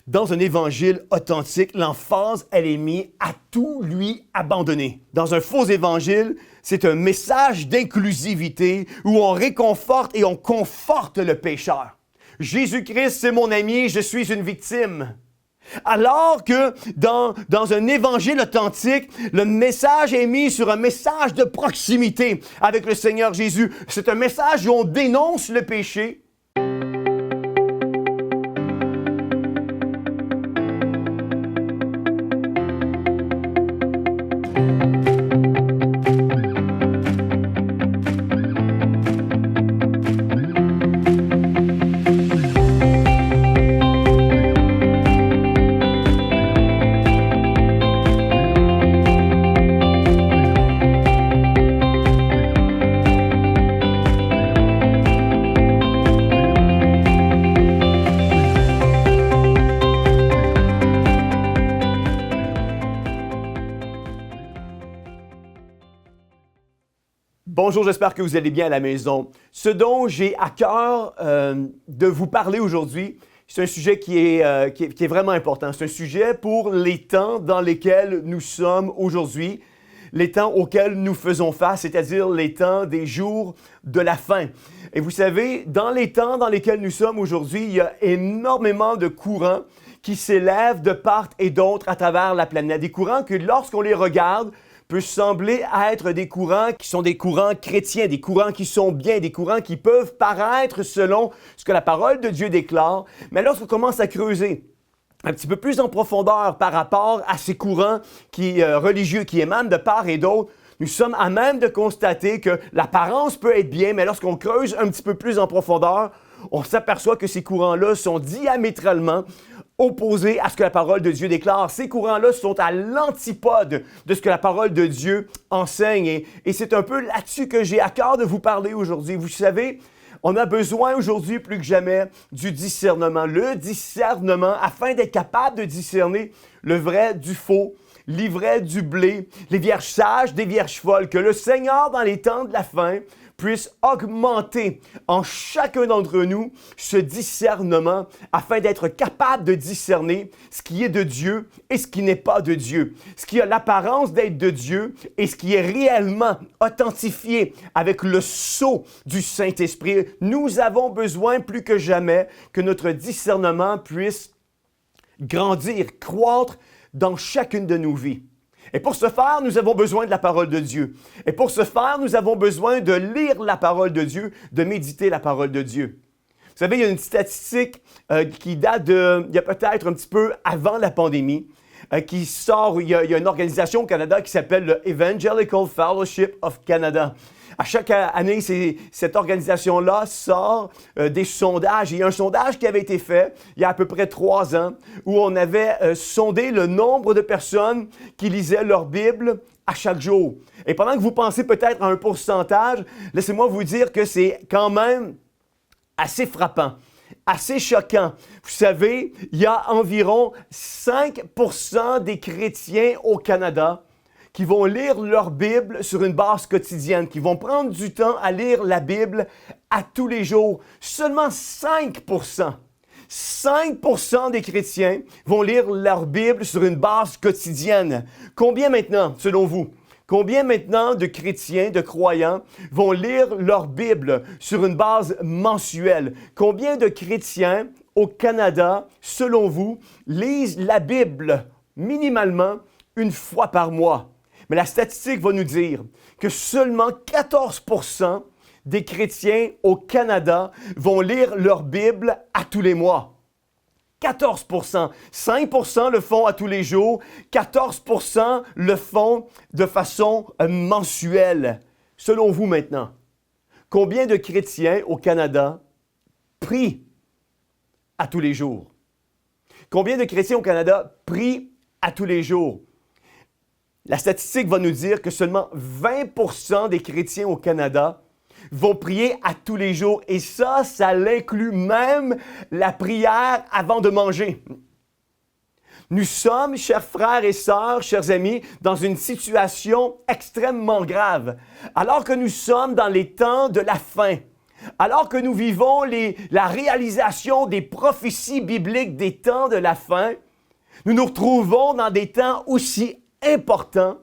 Dans un évangile authentique, l'emphase, elle est mise à tout lui abandonner. Dans un faux évangile, c'est un message d'inclusivité où on réconforte et on conforte le pécheur. Jésus-Christ, c'est mon ami, je suis une victime. Alors que dans un évangile authentique, le message est mis sur un message de proximité avec le Seigneur Jésus. C'est un message où on dénonce le péché. Bonjour, j'espère que vous allez bien à la maison. Ce dont j'ai à cœur de vous parler aujourd'hui, c'est un sujet qui est vraiment important. C'est un sujet pour les temps dans lesquels nous sommes aujourd'hui, les temps auxquels nous faisons face, c'est-à-dire les temps des jours de la fin. Et vous savez, dans les temps dans lesquels nous sommes aujourd'hui, il y a énormément de courants qui s'élèvent de part et d'autre à travers la planète. Des courants que lorsqu'on les regarde, peut sembler être des courants qui sont des courants chrétiens, des courants qui sont bien, des courants qui peuvent paraître selon ce que la parole de Dieu déclare. Mais lorsqu'on commence à creuser un petit peu plus en profondeur par rapport à ces courants religieux qui émanent de part et d'autre, nous sommes à même de constater que l'apparence peut être bien, mais lorsqu'on creuse un petit peu plus en profondeur, on s'aperçoit que ces courants-là sont diamétralement opposés à ce que la parole de Dieu déclare. Ces courants-là sont à l'antipode de ce que la parole de Dieu enseigne. Et c'est un peu là-dessus que j'ai à cœur de vous parler aujourd'hui. Vous savez, on a besoin aujourd'hui plus que jamais du discernement. Le discernement afin d'être capable de discerner le vrai du faux, l'ivraie du blé, les vierges sages des vierges folles. Que le Seigneur, dans les temps de la fin, puisse augmenter en chacun d'entre nous ce discernement afin d'être capable de discerner ce qui est de Dieu et ce qui n'est pas de Dieu, ce qui a l'apparence d'être de Dieu et ce qui est réellement authentifié avec le sceau du Saint-Esprit. Nous avons besoin plus que jamais que notre discernement puisse grandir, croître dans chacune de nos vies. Et pour ce faire, nous avons besoin de la parole de Dieu. Et pour ce faire, nous avons besoin de lire la parole de Dieu, de méditer la parole de Dieu. Vous savez, il y a une statistique qui date il y a peut-être un petit peu avant la pandémie, qui sort, il y a une organisation au Canada qui s'appelle le Evangelical Fellowship of Canada. À chaque année, cette organisation-là sort des sondages. Il y a un sondage qui avait été fait il y a à peu près 3 ans où on avait sondé le nombre de personnes qui lisaient leur Bible à chaque jour. Et pendant que vous pensez peut-être à un pourcentage, laissez-moi vous dire que c'est quand même assez frappant, assez choquant. Vous savez, il y a environ 5% des chrétiens au Canada qui vont lire leur Bible sur une base quotidienne, qui vont prendre du temps à lire la Bible à tous les jours. Seulement 5%. 5% des chrétiens vont lire leur Bible sur une base quotidienne. Combien maintenant, selon vous? Combien maintenant de chrétiens, de croyants, vont lire leur Bible sur une base mensuelle? Combien de chrétiens au Canada, selon vous, lisent la Bible minimalement une fois par mois? Mais la statistique va nous dire que seulement 14% des chrétiens au Canada vont lire leur Bible à tous les mois. 14%. 5% le font à tous les jours. 14% le font de façon mensuelle. Selon vous maintenant, combien de chrétiens au Canada prient à tous les jours? Combien de chrétiens au Canada prient à tous les jours? La statistique va nous dire que seulement 20% des chrétiens au Canada vont prier à tous les jours. Et ça l'inclut même la prière avant de manger. Nous sommes, chers frères et sœurs, chers amis, dans une situation extrêmement grave. Alors que nous sommes dans les temps de la fin, Alors que nous vivons la réalisation des prophéties bibliques des temps de la fin, nous nous retrouvons dans des temps aussi importants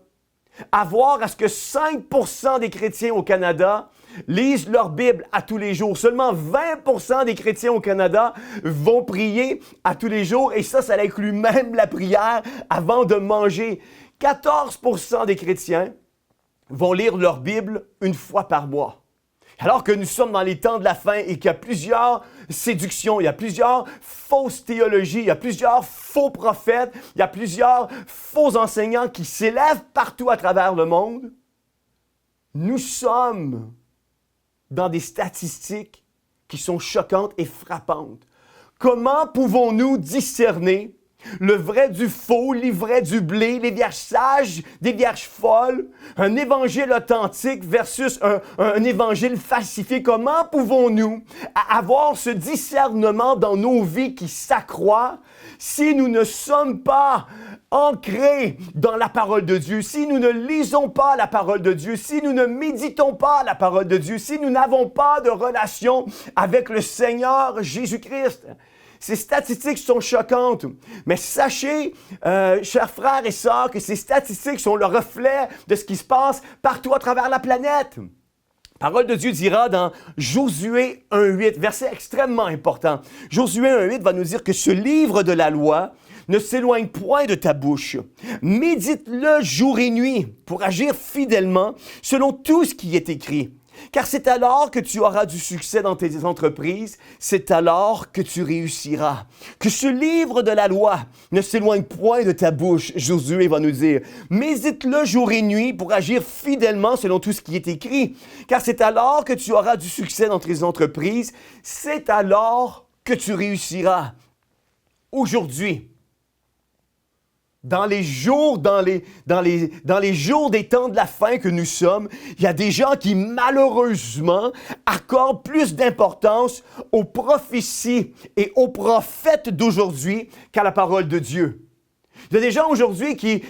à voir à ce que 5% des chrétiens au Canada lisent leur Bible à tous les jours. Seulement 20% des chrétiens au Canada vont prier à tous les jours et ça inclut même la prière avant de manger. 14% des chrétiens vont lire leur Bible une fois par mois. Alors que nous sommes dans les temps de la fin et qu'il y a plusieurs séductions, il y a plusieurs fausses théologies, il y a plusieurs faux prophètes, il y a plusieurs faux enseignants qui s'élèvent partout à travers le monde, nous sommes dans des statistiques qui sont choquantes et frappantes. Comment pouvons-nous discerner le vrai du faux, l'ivraie du blé, les vierges sages des vierges folles, un évangile authentique versus un évangile falsifié? Comment pouvons-nous avoir ce discernement dans nos vies qui s'accroît si nous ne sommes pas ancrés dans la parole de Dieu, si nous ne lisons pas la parole de Dieu, si nous ne méditons pas la parole de Dieu, si nous n'avons pas de relation avec le Seigneur Jésus-Christ? Ces statistiques sont choquantes, mais sachez, chers frères et sœurs, que ces statistiques sont le reflet de ce qui se passe partout à travers la planète. La parole de Dieu dira dans Josué 1.8, verset extrêmement important. Josué 1.8 va nous dire que ce livre de la loi ne s'éloigne point de ta bouche. Médite-le jour et nuit pour agir fidèlement selon tout ce qui est écrit. Car c'est alors que tu auras du succès dans tes entreprises, c'est alors que tu réussiras. Que ce livre de la loi ne s'éloigne point de ta bouche, Josué va nous dire. Médite-le jour et nuit pour agir fidèlement selon tout ce qui est écrit. Car c'est alors que tu auras du succès dans tes entreprises, c'est alors que tu réussiras. Aujourd'hui, dans les jours des temps de la fin que nous sommes, il y a des gens qui malheureusement accordent plus d'importance aux prophéties et aux prophètes d'aujourd'hui qu'à la parole de Dieu. Il y a des gens aujourd'hui qui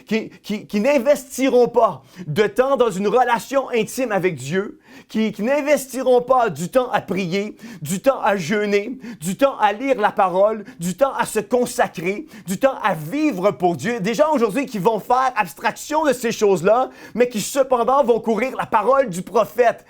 n'investiront pas de temps dans une relation intime avec Dieu, qui n'investiront pas du temps à prier, du temps à jeûner, du temps à lire la parole, du temps à se consacrer, du temps à vivre pour Dieu. Des gens aujourd'hui qui vont faire abstraction de ces choses-là, mais qui cependant vont courir la parole du prophète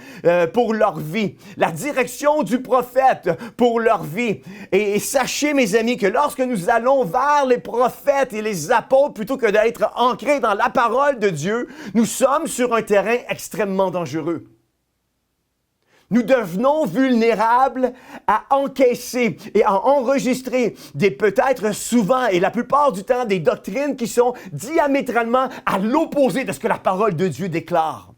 pour leur vie, la direction du prophète pour leur vie. Et sachez, mes amis, que lorsque nous allons vers les prophètes et les apôtres, plutôt que d'être ancrés dans la parole de Dieu, nous sommes sur un terrain extrêmement dangereux. Nous devenons vulnérables à encaisser et à enregistrer peut-être souvent et la plupart du temps des doctrines qui sont diamétralement à l'opposé de ce que la parole de Dieu déclare.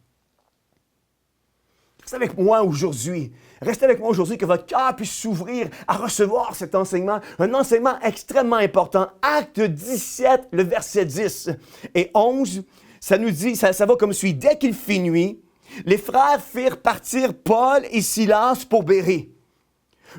Restez avec moi aujourd'hui. Restez avec moi aujourd'hui, que votre cœur puisse s'ouvrir à recevoir cet enseignement, un enseignement extrêmement important. Acte 17, le verset 10 et 11, ça nous dit, ça va comme suit. Dès qu'il fit nuit, les frères firent partir Paul et Silas pour Bérée.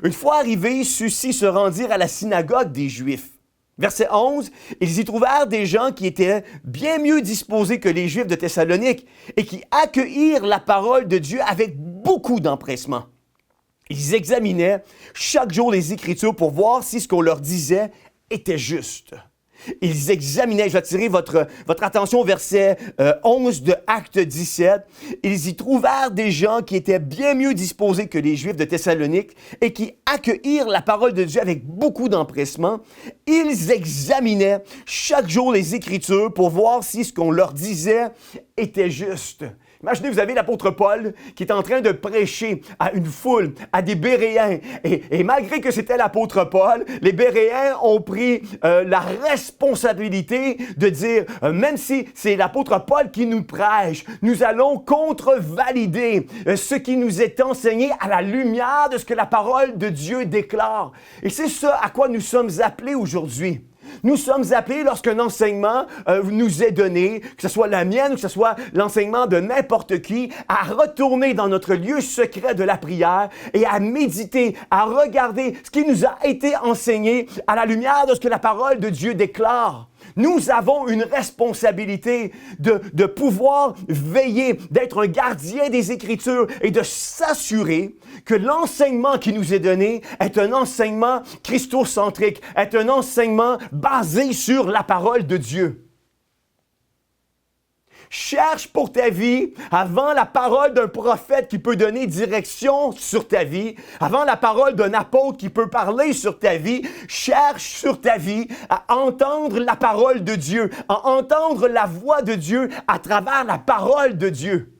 Une fois arrivés, ceux-ci se rendirent à la synagogue des Juifs. Verset 11, ils y trouvèrent des gens qui étaient bien mieux disposés que les Juifs de Thessalonique et qui accueillirent la parole de Dieu avec beaucoup d'empressement. Ils examinaient chaque jour les Écritures pour voir si ce qu'on leur disait était juste. Ils examinaient, je vais attirer votre attention au verset 11 de Acte 17. Ils y trouvèrent des gens qui étaient bien mieux disposés que les Juifs de Thessalonique et qui accueillirent la parole de Dieu avec beaucoup d'empressement. Ils examinaient chaque jour les Écritures pour voir si ce qu'on leur disait était juste. Imaginez, vous avez l'apôtre Paul qui est en train de prêcher à une foule, à des Béréens. Et malgré que c'était l'apôtre Paul, les Béréens ont pris la responsabilité de dire, même si c'est l'apôtre Paul qui nous prêche, nous allons contrevalider ce qui nous est enseigné à la lumière de ce que la parole de Dieu déclare. Et c'est ce à quoi nous sommes appelés aujourd'hui. Nous sommes appelés, lorsqu'un enseignement nous est donné, que ce soit la mienne ou que ce soit l'enseignement de n'importe qui, à retourner dans notre lieu secret de la prière et à méditer, à regarder ce qui nous a été enseigné à la lumière de ce que la parole de Dieu déclare. Nous avons une responsabilité de pouvoir veiller, d'être un gardien des Écritures et de s'assurer que l'enseignement qui nous est donné est un enseignement christocentrique, est un enseignement basé sur la parole de Dieu. Cherche pour ta vie, avant la parole d'un prophète qui peut donner direction sur ta vie, avant la parole d'un apôtre qui peut parler sur ta vie, cherche sur ta vie à entendre la parole de Dieu, à entendre la voix de Dieu à travers la parole de Dieu.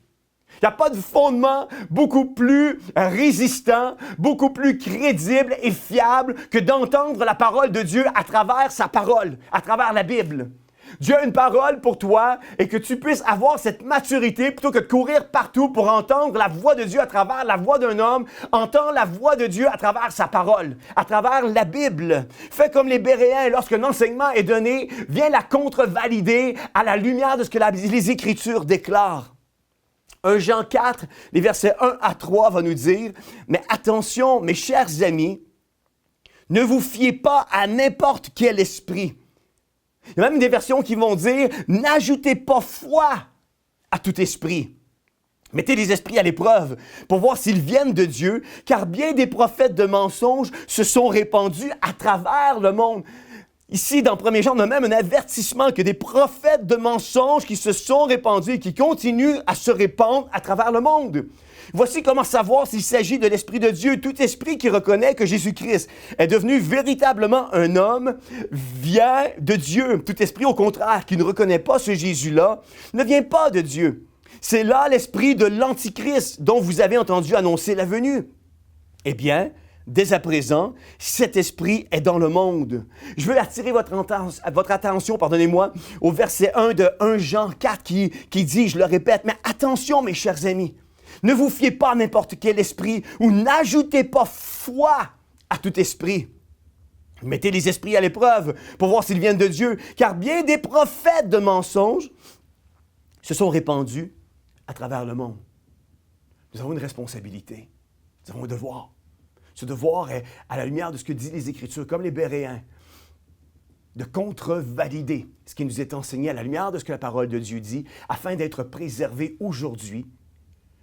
Il n'y a pas de fondement beaucoup plus résistant, beaucoup plus crédible et fiable que d'entendre la parole de Dieu à travers sa parole, à travers la Bible. Dieu a une parole pour toi et que tu puisses avoir cette maturité plutôt que de courir partout pour entendre la voix de Dieu à travers la voix d'un homme, entends la voix de Dieu à travers sa parole, à travers la Bible. Fais comme les Béréens, lorsqu'un enseignement est donné, viens la contrevalider à la lumière de ce que les Écritures déclarent. 1 Jean 4, les versets 1 à 3 va nous dire, « Mais attention, mes chers amis, ne vous fiez pas à n'importe quel esprit. » Il y a même des versions qui vont dire « N'ajoutez pas foi à tout esprit. Mettez les esprits à l'épreuve pour voir s'ils viennent de Dieu, car bien des prophètes de mensonges se sont répandus à travers le monde. » Ici, dans 1 Jean, on a même un avertissement que des prophètes de mensonges qui se sont répandus et qui continuent à se répandre à travers le monde. Voici comment savoir s'il s'agit de l'Esprit de Dieu. Tout esprit qui reconnaît que Jésus-Christ est devenu véritablement un homme vient de Dieu. Tout esprit, au contraire, qui ne reconnaît pas ce Jésus-là, ne vient pas de Dieu. C'est là l'esprit de l'Antichrist dont vous avez entendu annoncer la venue. Eh bien, dès à présent, cet esprit est dans le monde. Je veux attirer votre attention, au verset 1 de 1 Jean 4 qui dit, je le répète, mais attention mes chers amis, ne vous fiez pas à n'importe quel esprit ou n'ajoutez pas foi à tout esprit. Mettez les esprits à l'épreuve pour voir s'ils viennent de Dieu, car bien des prophètes de mensonges se sont répandus à travers le monde. Nous avons une responsabilité, nous avons un devoir. Ce devoir est à la lumière de ce que disent les Écritures, comme les Béréens, de contrevalider ce qui nous est enseigné à la lumière de ce que la parole de Dieu dit, afin d'être préservés aujourd'hui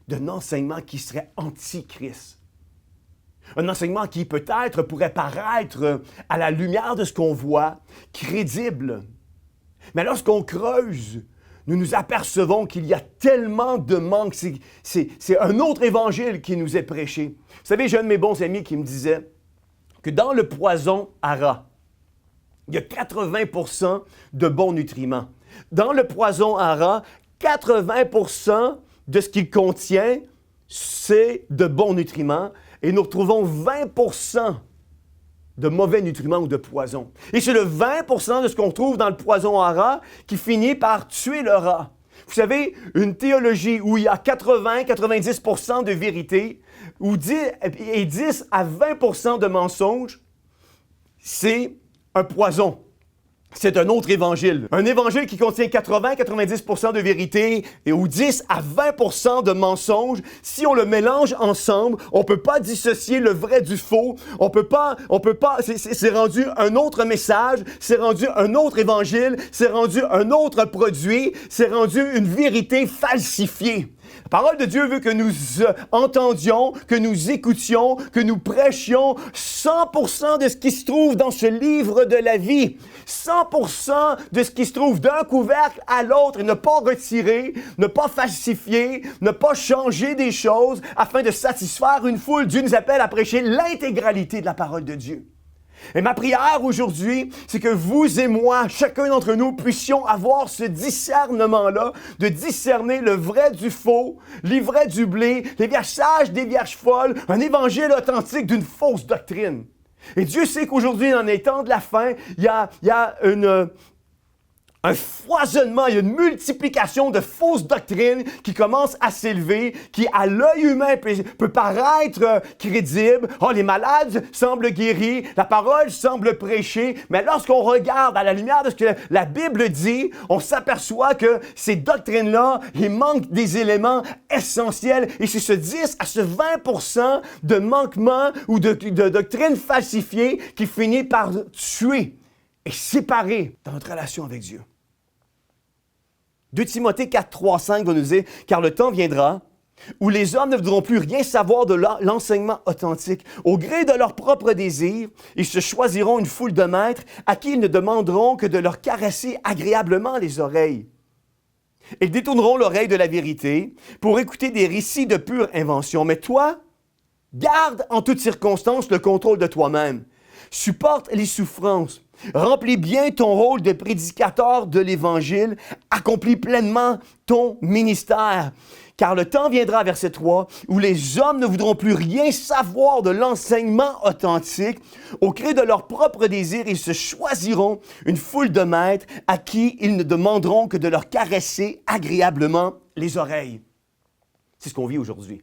d'un enseignement qui serait antichrist. Un enseignement qui peut-être pourrait paraître à la lumière de ce qu'on voit crédible. Mais lorsqu'on creuse, nous nous apercevons qu'il y a tellement de manques. C'est un autre évangile qui nous est prêché. Vous savez, j'ai un de mes bons amis qui me disait que dans le poison ara, il y a 80% de bons nutriments. Dans le poison ara, 80% de ce qu'il contient, c'est de bons nutriments. Et nous retrouvons 20% de mauvais nutriments ou de poison. Et c'est le 20% de ce qu'on trouve dans le poison à rat qui finit par tuer le rat. Vous savez, une théologie où il y a 80-90% de vérité et 10 à 20% de mensonges, c'est un poison. C'est un autre évangile. Un évangile qui contient 80-90% de vérité et ou 10 à 20% de mensonges. Si on le mélange ensemble, on peut pas dissocier le vrai du faux. On peut pas, c'est rendu un autre message, c'est rendu un autre évangile, c'est rendu un autre produit, c'est rendu une vérité falsifiée. La parole de Dieu veut que nous entendions, que nous écoutions, que nous prêchions 100% de ce qui se trouve dans ce livre de la vie. 100% de ce qui se trouve d'un couvercle à l'autre et ne pas retirer, ne pas falsifier, ne pas changer des choses afin de satisfaire une foule. Dieu nous appelle à prêcher l'intégralité de la parole de Dieu. Et ma prière aujourd'hui, c'est que vous et moi, chacun d'entre nous, puissions avoir ce discernement-là, de discerner le vrai du faux, l'ivraie du blé, les vierges sages des vierges folles, un évangile authentique d'une fausse doctrine. Et Dieu sait qu'aujourd'hui, dans les temps de la fin, il y a un foisonnement, il y a une multiplication de fausses doctrines qui commencent à s'élever, qui à l'œil humain peut paraître crédible. Oh, les malades semblent guéris, la parole semble prêcher, mais lorsqu'on regarde à la lumière de ce que la Bible dit, on s'aperçoit que ces doctrines-là, il manque des éléments essentiels et c'est ce 10 à ce 20% de manquement ou de doctrines falsifiées qui finit par tuer est séparé dans notre relation avec Dieu. 2 Timothée 4, 3, 5 va nous dire « Car le temps viendra où les hommes ne voudront plus rien savoir de l'enseignement authentique. Au gré de leurs propres désirs, ils se choisiront une foule de maîtres à qui ils ne demanderont que de leur caresser agréablement les oreilles. Ils détourneront l'oreille de la vérité pour écouter des récits de pure invention. Mais toi, garde en toutes circonstances le contrôle de toi-même. Supporte les souffrances. Remplis bien ton rôle de prédicateur de l'Évangile. Accomplis pleinement ton ministère. Car le temps viendra, verset 3, où les hommes ne voudront plus rien savoir de l'enseignement authentique. Au gré de leurs propres désirs, ils se choisiront une foule de maîtres à qui ils ne demanderont que de leur caresser agréablement les oreilles. C'est ce qu'on vit aujourd'hui.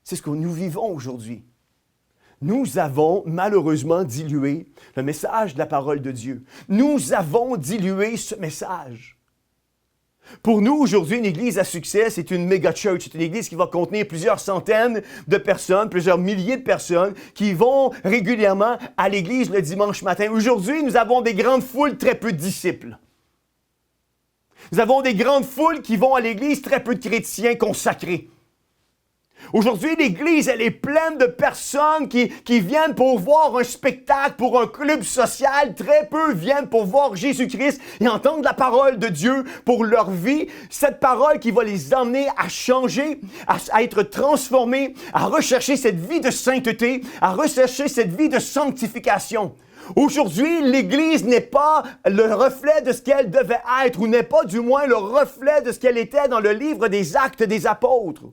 C'est ce que nous vivons aujourd'hui. Nous avons malheureusement dilué le message de la parole de Dieu. Nous avons dilué ce message. Pour nous, aujourd'hui, une église à succès, c'est une méga church. C'est une église qui va contenir plusieurs centaines de personnes, plusieurs milliers de personnes qui vont régulièrement à l'église le dimanche matin. Aujourd'hui, nous avons des grandes foules, très peu de disciples. Nous avons des grandes foules qui vont à l'église, très peu de chrétiens consacrés. Aujourd'hui, l'Église, elle est pleine de personnes qui viennent pour voir un spectacle, pour un club social. Très peu viennent pour voir Jésus-Christ et entendre la parole de Dieu pour leur vie. Cette parole qui va les emmener à changer, à être transformés, à rechercher cette vie de sainteté, à rechercher cette vie de sanctification. Aujourd'hui, l'Église n'est pas le reflet de ce qu'elle devait être, ou n'est pas du moins le reflet de ce qu'elle était dans le livre des Actes des Apôtres.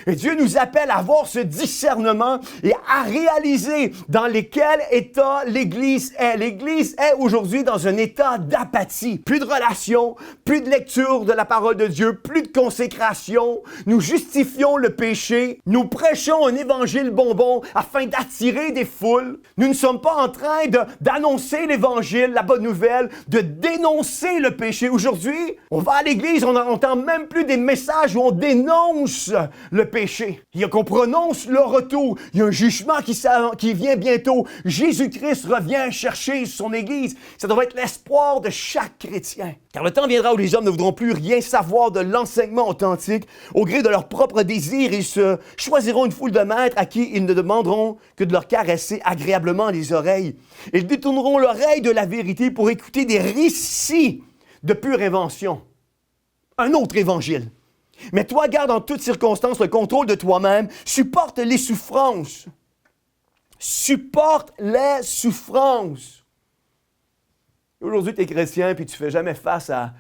Et Dieu nous appelle à avoir ce discernement et à réaliser dans quel état l'Église est. L'Église est aujourd'hui dans un état d'apathie. Plus de relation, plus de lecture de la parole de Dieu, plus de consécration. Nous justifions le péché. Nous prêchons un évangile bonbon afin d'attirer des foules. Nous ne sommes pas en train d'annoncer l'évangile, la bonne nouvelle, de dénoncer le péché. Aujourd'hui, on va à l'Église, on n'entend même plus des messages où on dénonce le péché. Il y a qu'on prononce le retour. Il y a un jugement qui vient bientôt. Jésus-Christ revient chercher son Église. Ça devrait être l'espoir de chaque chrétien. Car le temps viendra où les hommes ne voudront plus rien savoir de l'enseignement authentique. Au gré de leurs propres désirs, ils se choisiront une foule de maîtres à qui ils ne demanderont que de leur caresser agréablement les oreilles. Ils détourneront l'oreille de la vérité pour écouter des récits de pure invention. Un autre évangile. Mais toi, garde en toutes circonstances le contrôle de toi-même. Supporte les souffrances. Supporte les souffrances. Aujourd'hui, tu es chrétien puis tu ne fais jamais face à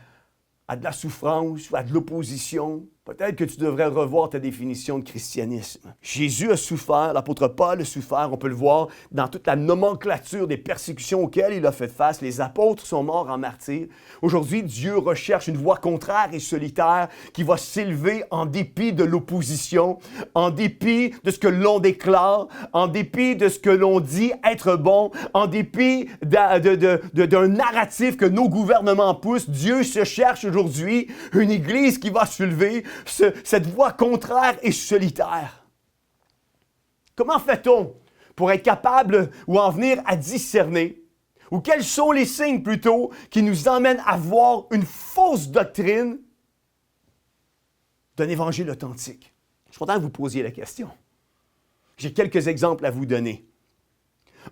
de la souffrance ou à de l'opposition. Peut-être que tu devrais revoir ta définition de christianisme. Jésus a souffert, l'apôtre Paul a souffert, on peut le voir dans toute la nomenclature des persécutions auxquelles il a fait face. Les apôtres sont morts en martyrs. Aujourd'hui, Dieu recherche une voie contraire et solitaire qui va s'élever en dépit de l'opposition, en dépit de ce que l'on déclare, en dépit de ce que l'on dit être bon, en dépit d'un narratif que nos gouvernements poussent. Dieu se cherche aujourd'hui une église qui va se lever, cette voie contraire et solitaire. Comment fait-on pour être capable ou en venir à discerner, ou quels sont les signes plutôt qui nous emmènent à voir une fausse doctrine d'un évangile authentique? Je suis content que vous posiez la question. J'ai quelques exemples à vous donner.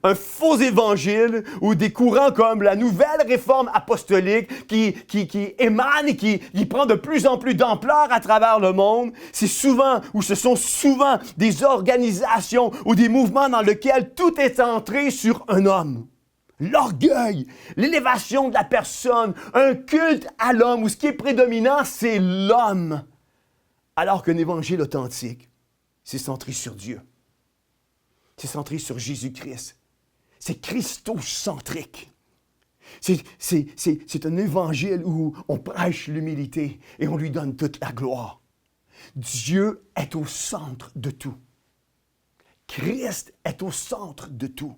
Un faux évangile ou des courants comme la nouvelle réforme apostolique qui émane et qui prend de plus en plus d'ampleur à travers le monde, ce sont souvent des organisations ou des mouvements dans lesquels tout est centré sur un homme. L'orgueil, l'élévation de la personne, un culte à l'homme où ce qui est prédominant, c'est l'homme. Alors qu'un évangile authentique, c'est centré sur Dieu. C'est centré sur Jésus-Christ. C'est christocentrique. C'est un évangile où on prêche l'humilité et on lui donne toute la gloire. Dieu est au centre de tout. Christ est au centre de tout.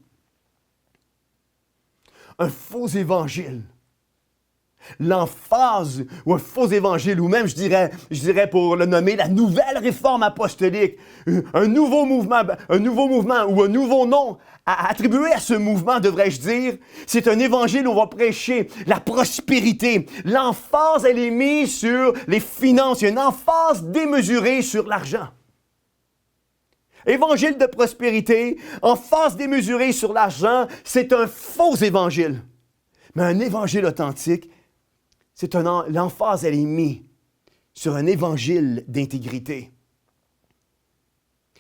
Un faux évangile L'emphase ou un faux évangile, ou même, je dirais pour le nommer, la nouvelle réforme apostolique, un nouveau mouvement ou un nouveau nom attribué à ce mouvement, devrais-je dire, c'est un évangile où on va prêcher la prospérité. L'emphase, elle est mise sur les finances. Il y a une emphase démesurée sur l'argent. Évangile de prospérité, emphase démesurée sur l'argent, c'est un faux évangile. Mais un évangile authentique, l'emphase, elle est mise sur un évangile d'intégrité.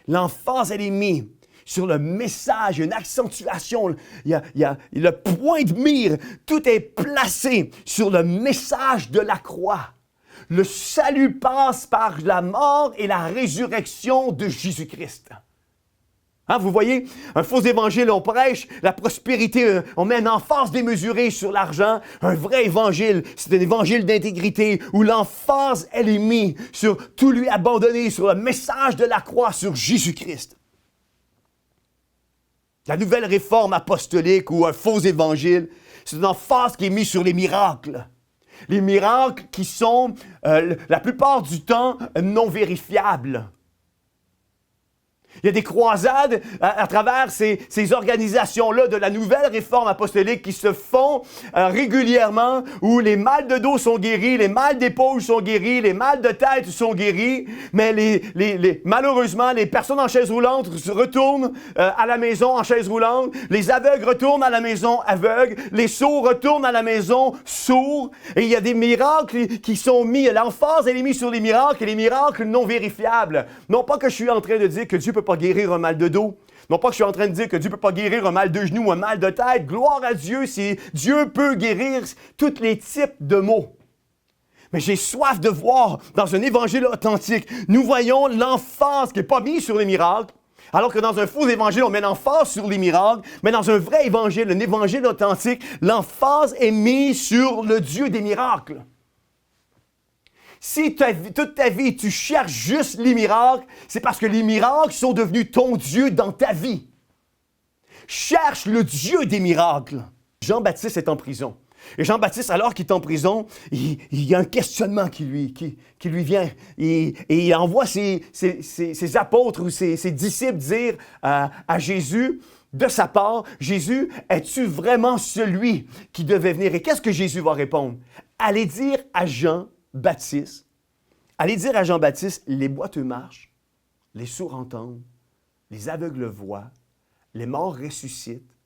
L'emphase, elle est mise sur le message, une accentuation. Il y a le point de mire. Tout est placé sur le message de la croix. Le salut passe par la mort et la résurrection de Jésus-Christ. Hein, vous voyez, un faux évangile, on prêche la prospérité, on met une emphase démesurée sur l'argent. Un vrai évangile, c'est un évangile d'intégrité où l'emphase, elle est mise sur tout lui abandonner, sur le message de la croix, sur Jésus-Christ. La nouvelle réforme apostolique ou un faux évangile, c'est une emphase qui est mise sur les miracles. Les miracles qui sont, la plupart du temps, non vérifiables. Il y a des croisades à travers ces organisations-là de la nouvelle réforme apostolique qui se font régulièrement, où les mal de dos sont guéris, les mal d'épaule sont guéris, les mal de tête sont guéris, mais malheureusement, les personnes en chaise roulante retournent à la maison en chaise roulante, les aveugles retournent à la maison aveugles, les sourds retournent à la maison sourds, et il y a des miracles qui sont mis, l'emphase elle est mise sur les miracles et les miracles non vérifiables. Non pas que je suis en train de dire que Dieu peut pas guérir un mal de dos. Non pas que je suis en train de dire que Dieu ne peut pas guérir un mal de genou ou un mal de tête. Gloire à Dieu, si Dieu peut guérir tous les types de maux. Mais j'ai soif de voir dans un évangile authentique, nous voyons l'emphase qui n'est pas mise sur les miracles, alors que dans un faux évangile, on met l'emphase sur les miracles, mais dans un vrai évangile, un évangile authentique, l'emphase est mise sur le Dieu des miracles. Si toute ta vie, tu cherches juste les miracles, c'est parce que les miracles sont devenus ton Dieu dans ta vie. Cherche le Dieu des miracles. Jean-Baptiste est en prison. Et Jean-Baptiste, alors qu'il est en prison, il y a un questionnement qui lui vient. Et il envoie ses apôtres ou ses disciples dire à Jésus, de sa part, Jésus, es-tu vraiment celui qui devait venir? Et qu'est-ce que Jésus va répondre? Allez dire à Jean-Baptiste, les boiteux marchent, les sourds entendent, les aveugles voient, les morts ressuscitent,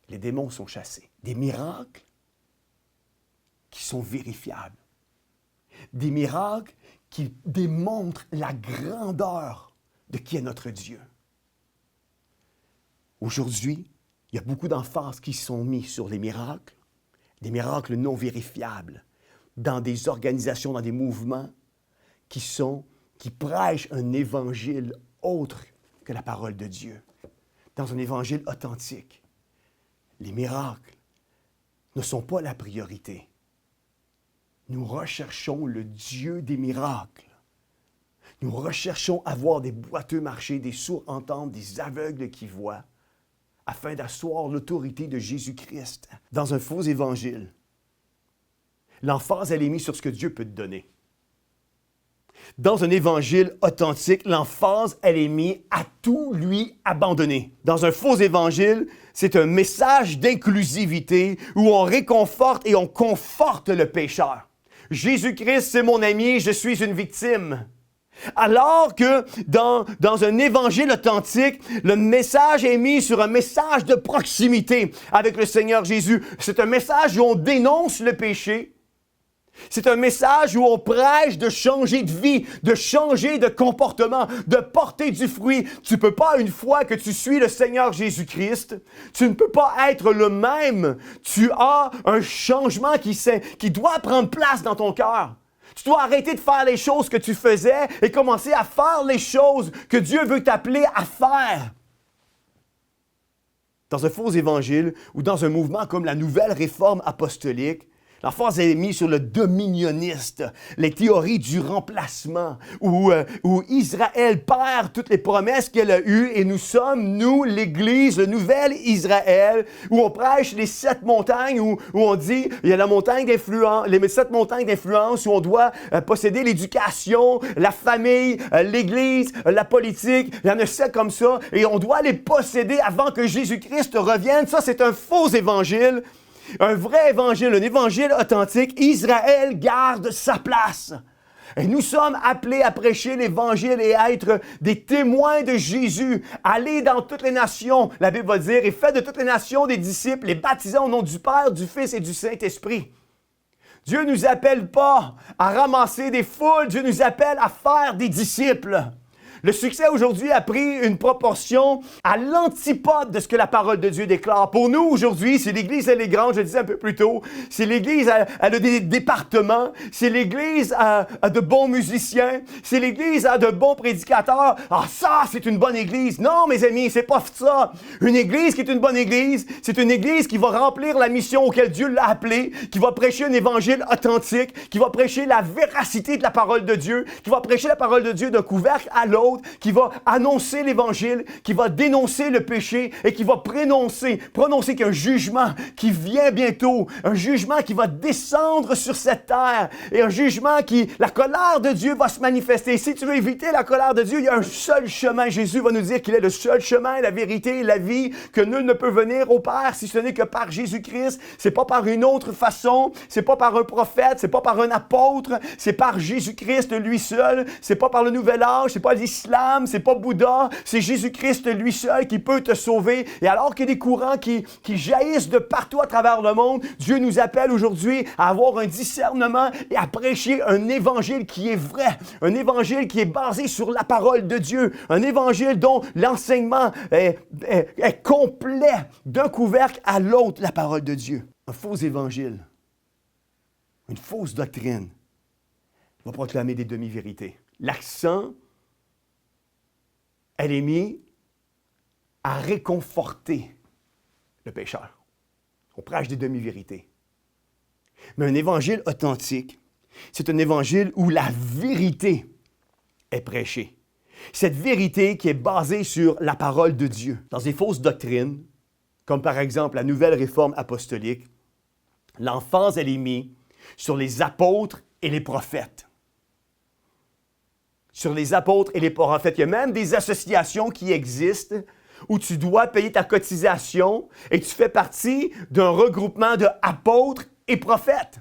les démons sont chassés. Des miracles qui sont vérifiables. Des miracles qui démontrent la grandeur de qui est notre Dieu. Aujourd'hui, il y a beaucoup d'emphases qui sont mises sur les miracles, des miracles non vérifiables, dans des organisations, dans des mouvements qui prêchent un évangile autre que la parole de Dieu. Dans un évangile authentique, les miracles ne sont pas la priorité. Nous recherchons le Dieu des miracles. Nous recherchons à voir des boiteux marcher, des sourds entendre, des aveugles qui voient, afin d'asseoir l'autorité de Jésus-Christ dans un faux évangile. L'emphase, elle est mise sur ce que Dieu peut te donner. Dans un évangile authentique, l'emphase, elle est mise à tout lui abandonner. Dans un faux évangile, c'est un message d'inclusivité où on réconforte et on conforte le pécheur. Jésus-Christ, c'est mon ami, je suis une victime. Alors que dans un évangile authentique, le message est mis sur un message de proximité avec le Seigneur Jésus. C'est un message où on dénonce le péché. C'est un message où on prêche de changer de vie, de changer de comportement, de porter du fruit. Tu ne peux pas, une fois que tu suis le Seigneur Jésus-Christ, tu ne peux pas être le même. Tu as un changement qui doit prendre place dans ton cœur. Tu dois arrêter de faire les choses que tu faisais et commencer à faire les choses que Dieu veut t'appeler à faire. Dans un faux évangile ou dans un mouvement comme la nouvelle réforme apostolique, L'emphase est mise sur le dominioniste, les théories du remplacement, où Israël perd toutes les promesses qu'elle a eues et nous sommes, nous, l'Église, le nouvel Israël, où on prêche les 7 montagnes, où on dit, il y a la montagne d'influence, les 7 montagnes d'influence, où on doit posséder l'éducation, la famille, l'Église, la politique, il y en a 7 comme ça, et on doit les posséder avant que Jésus-Christ revienne. Ça, c'est un faux évangile. Un vrai évangile, un évangile authentique, Israël garde sa place. Et nous sommes appelés à prêcher l'évangile et à être des témoins de Jésus. Allez dans toutes les nations, la Bible va dire, et faites de toutes les nations des disciples, les baptisant au nom du Père, du Fils et du Saint-Esprit. Dieu ne nous appelle pas à ramasser des foules, Dieu nous appelle à faire des disciples. Le succès aujourd'hui a pris une proportion à l'antipode de ce que la parole de Dieu déclare. Pour nous, aujourd'hui, c'est l'Église, elle est grande, je le disais un peu plus tôt. C'est l'Église, elle a des départements. C'est l'Église, a de bons musiciens. C'est l'Église, a de bons prédicateurs. Ah, ça, c'est une bonne Église. Non, mes amis, c'est pas ça. Une Église qui est une bonne Église, c'est une Église qui va remplir la mission auquel Dieu l'a appelée, qui va prêcher un évangile authentique, qui va prêcher la véracité de la parole de Dieu, qui va prêcher la parole de Dieu d'un couvercle à l'autre, qui va annoncer l'Évangile, qui va dénoncer le péché et qui va prononcer qu'il y a un jugement qui vient bientôt, un jugement qui va descendre sur cette terre et un jugement la colère de Dieu va se manifester. Si tu veux éviter la colère de Dieu, il y a un seul chemin. Jésus va nous dire qu'il est le seul chemin, la vérité et la vie, que nul ne peut venir au Père si ce n'est que par Jésus-Christ. C'est pas par une autre façon, c'est pas par un prophète, c'est pas par un apôtre, c'est par Jésus-Christ lui seul, c'est pas par le nouvel âge, c'est pas l'islam, c'est pas Bouddha, c'est Jésus-Christ lui seul qui peut te sauver. Et alors qu'il y a des courants qui jaillissent de partout à travers le monde, Dieu nous appelle aujourd'hui à avoir un discernement et à prêcher un évangile qui est vrai, un évangile qui est basé sur la parole de Dieu, un évangile dont l'enseignement est complet d'un couvercle à l'autre, la parole de Dieu. Un faux évangile, une fausse doctrine va proclamer des demi-vérités. L'accent, elle est mise à réconforter le pécheur. On prêche des demi-vérités. Mais un évangile authentique, c'est un évangile où la vérité est prêchée. Cette vérité qui est basée sur la parole de Dieu. Dans des fausses doctrines, comme par exemple la nouvelle réforme apostolique, l'emphase elle est mise sur les apôtres et les prophètes. Sur les apôtres et les prophètes. Il y a même des associations qui existent où tu dois payer ta cotisation et tu fais partie d'un regroupement d'apôtres et prophètes.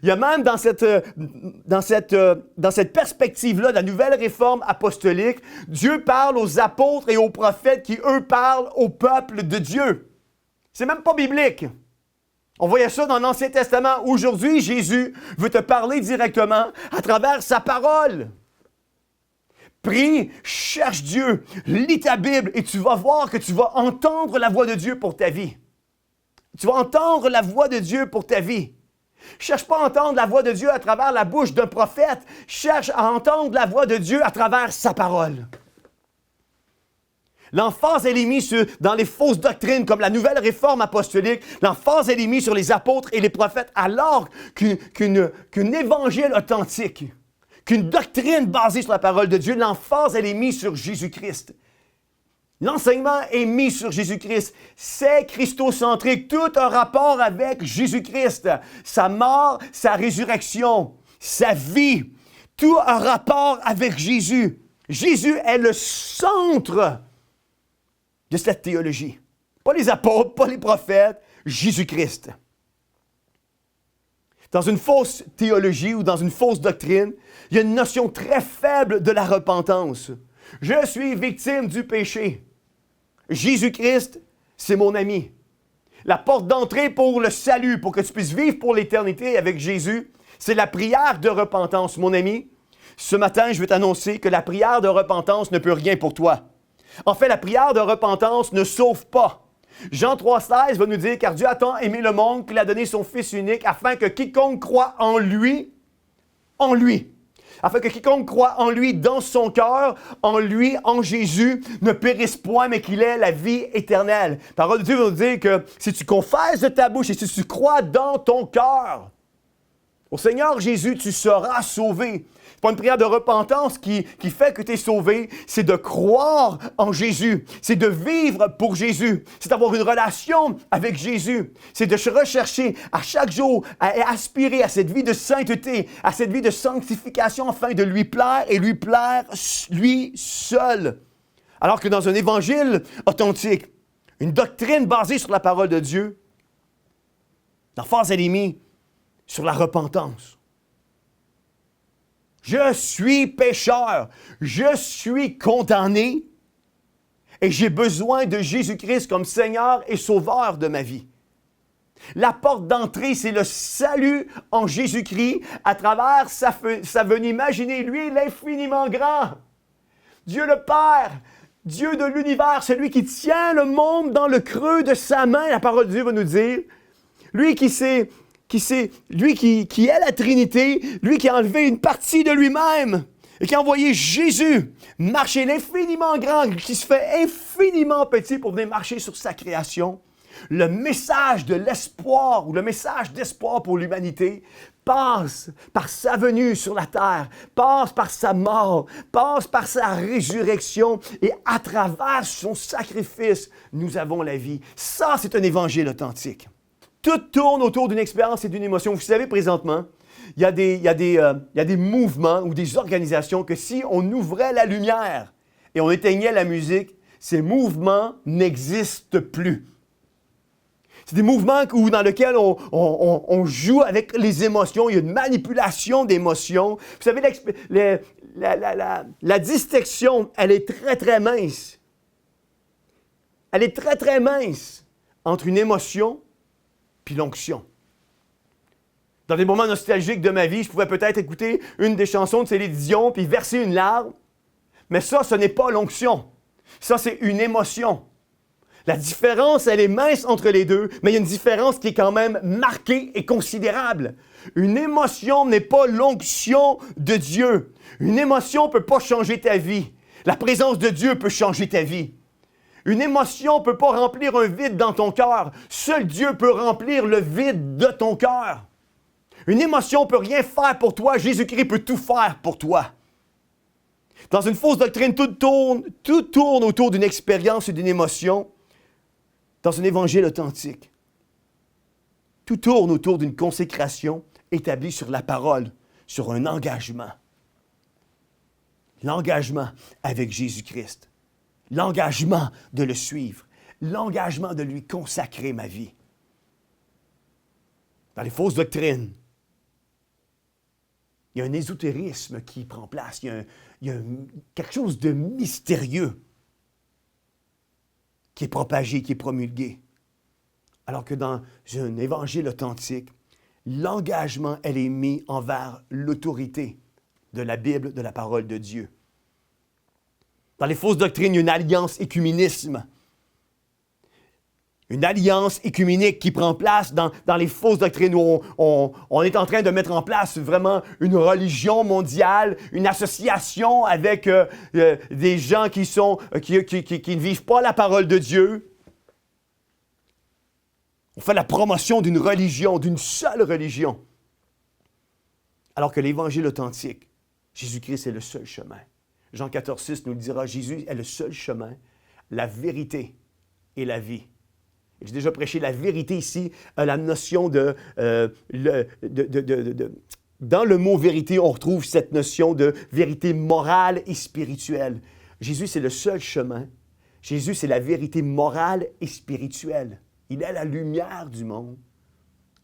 Il y a même dans cette perspective-là de la nouvelle réforme apostolique, Dieu parle aux apôtres et aux prophètes qui, eux, parlent au peuple de Dieu. C'est même pas biblique. On voyait ça dans l'Ancien Testament. Aujourd'hui, Jésus veut te parler directement à travers sa parole. Prie, cherche Dieu, lis ta Bible et tu vas voir que tu vas entendre la voix de Dieu pour ta vie. Tu vas entendre la voix de Dieu pour ta vie. Cherche pas à entendre la voix de Dieu à travers la bouche d'un prophète. Cherche à entendre la voix de Dieu à travers sa parole. L'emphase elle est mise dans les fausses doctrines comme la nouvelle réforme apostolique. L'emphase elle est mise sur les apôtres et les prophètes alors qu'un évangile authentique, qu'une doctrine basée sur la parole de Dieu, l'emphase elle est mise sur Jésus-Christ. L'enseignement est mis sur Jésus-Christ. C'est christocentrique. Tout a rapport avec Jésus-Christ. Sa mort, sa résurrection, sa vie. Tout a rapport avec Jésus. Jésus est le centre de cette théologie. Pas les apôtres, pas les prophètes, Jésus-Christ. Dans une fausse théologie ou dans une fausse doctrine, il y a une notion très faible de la repentance. Je suis victime du péché. Jésus-Christ, c'est mon ami. La porte d'entrée pour le salut, pour que tu puisses vivre pour l'éternité avec Jésus, c'est la prière de repentance. Mon ami, ce matin, je vais t'annoncer que la prière de repentance ne peut rien pour toi. En fait, la prière de repentance ne sauve pas. Jean 3,16 va nous dire « Car Dieu a tant aimé le monde qu'il a donné son Fils unique afin que quiconque croit en lui. afin que quiconque croit en lui dans son cœur, en lui, en Jésus, ne périsse point, mais qu'il ait la vie éternelle. La parole de Dieu va nous dire que si tu confesses de ta bouche et si tu crois dans ton cœur au Seigneur Jésus, tu seras sauvé. C'est pas une prière de repentance qui fait que tu es sauvé, c'est de croire en Jésus, c'est de vivre pour Jésus, c'est d'avoir une relation avec Jésus, c'est de se rechercher à chaque jour, à aspirer à cette vie de sainteté, à cette vie de sanctification afin de lui plaire et lui plaire lui seul. Alors que dans un évangile authentique, une doctrine basée sur la parole de Dieu, l'emphase elle est mise sur la repentance. Je suis pécheur, je suis condamné et j'ai besoin de Jésus-Christ comme Seigneur et Sauveur de ma vie. La porte d'entrée, c'est le salut en Jésus-Christ à travers sa venue. Imaginez, lui, l'infiniment grand, Dieu le Père, Dieu de l'univers, celui qui tient le monde dans le creux de sa main. La parole de Dieu va nous dire, lui qui est la Trinité, lui qui a enlevé une partie de lui-même et qui a envoyé Jésus marcher l'infiniment grand, qui se fait infiniment petit pour venir marcher sur sa création. Le message de l'espoir ou le message d'espoir pour l'humanité passe par sa venue sur la terre, passe par sa mort, passe par sa résurrection et à travers son sacrifice, nous avons la vie. Ça, c'est un évangile authentique. Tout tourne autour d'une expérience et d'une émotion. Vous savez, présentement, il y a des mouvements ou des organisations que si on ouvrait la lumière et on éteignait la musique, ces mouvements n'existent plus. C'est des mouvements dans lesquels on joue avec les émotions. Il y a une manipulation d'émotions. Vous savez, la distinction, elle est très, très mince. Elle est très, très mince entre une émotion puis l'onction. Dans des moments nostalgiques de ma vie, je pouvais peut-être écouter une des chansons de Céline Dion puis verser une larme. Mais ça, ce n'est pas l'onction. Ça, c'est une émotion. La différence, elle est mince entre les deux, mais il y a une différence qui est quand même marquée et considérable. Une émotion n'est pas l'onction de Dieu. Une émotion ne peut pas changer ta vie. La présence de Dieu peut changer ta vie. Une émotion ne peut pas remplir un vide dans ton cœur. Seul Dieu peut remplir le vide de ton cœur. Une émotion ne peut rien faire pour toi. Jésus-Christ peut tout faire pour toi. Dans une fausse doctrine, tout tourne autour d'une expérience et d'une émotion. Dans un évangile authentique, tout tourne autour d'une consécration établie sur la parole, sur un engagement. L'engagement avec Jésus-Christ. L'engagement de le suivre. L'engagement de lui consacrer ma vie. Dans les fausses doctrines, il y a un ésotérisme qui prend place. Il y a quelque chose de mystérieux qui est propagé, qui est promulgué. Alors que dans un évangile authentique, l'engagement, elle est mis envers l'autorité de la Bible, de la parole de Dieu. Dans les fausses doctrines, il y a une alliance écuménisme. Une alliance écuménique qui prend place dans les fausses doctrines où on est en train de mettre en place vraiment une religion mondiale, une association avec des gens qui ne vivent pas la parole de Dieu. On fait la promotion d'une religion, d'une seule religion. Alors que l'Évangile authentique, Jésus-Christ est le seul chemin. Jean 14,6 nous le dira, Jésus est le seul chemin, la vérité et la vie. J'ai déjà prêché la vérité ici, la notion dans le mot vérité, on retrouve cette notion de vérité morale et spirituelle. Jésus, c'est le seul chemin. Jésus, c'est la vérité morale et spirituelle. Il est la lumière du monde.